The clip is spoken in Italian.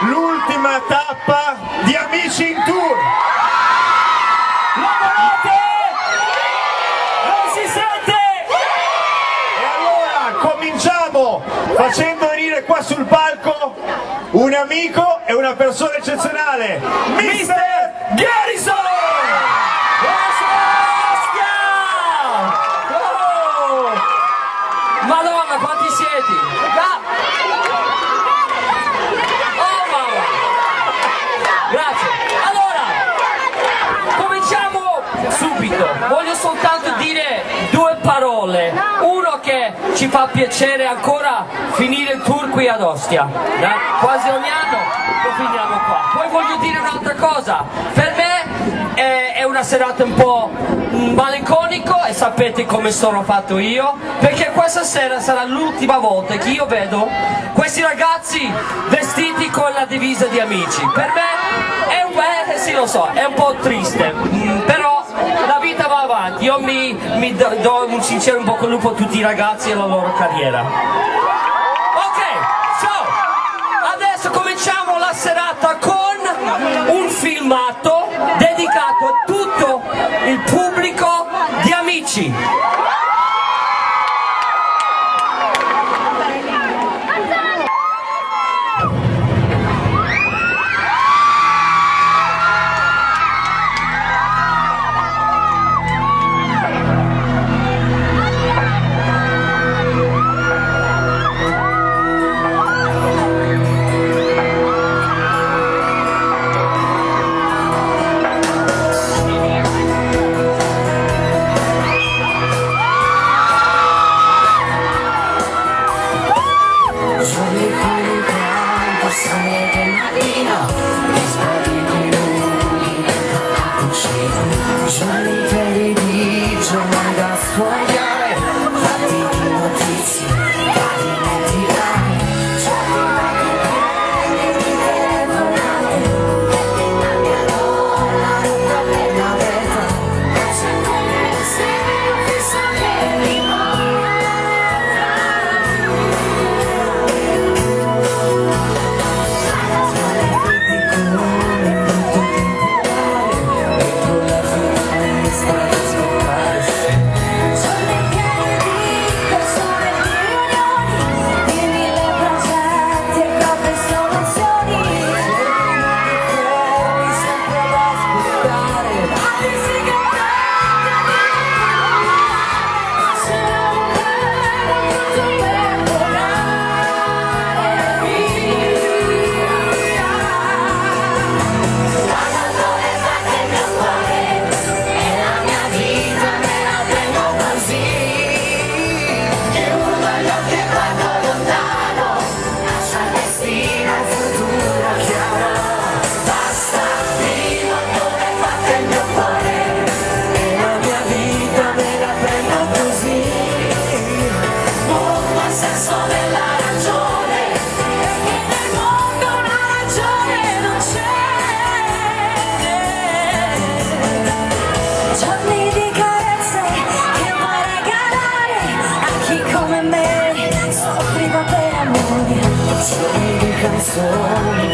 l'ultima tappa di Amici in Tour. Lo volete? Non si sente? E allora cominciamo facendo venire qua sul palco un amico e una persona eccezionale, Mr. Garrison! Madonna, quanti siete? Oh mamma! Grazie. Allora, cominciamo subito. Voglio soltanto dire due parole. Uno, che ci fa piacere ancora finire il tour qui ad Ostia. Quasi ogni anno lo finiamo qua. Poi voglio dire un'altra cosa. Per me è una serata un po' malinconico e sapete come sono fatto io, perché questa sera sarà l'ultima volta che io vedo questi ragazzi vestiti con la divisa di Amici. Per me è sì, lo so, è un po' triste, però la vita va avanti. Io mi do un sincero in bocca al lupo a tutti i ragazzi e la loro carriera. Ok, adesso cominciamo la serata con un filmato dedicato a tutto il pubblico di Amici. Canzoni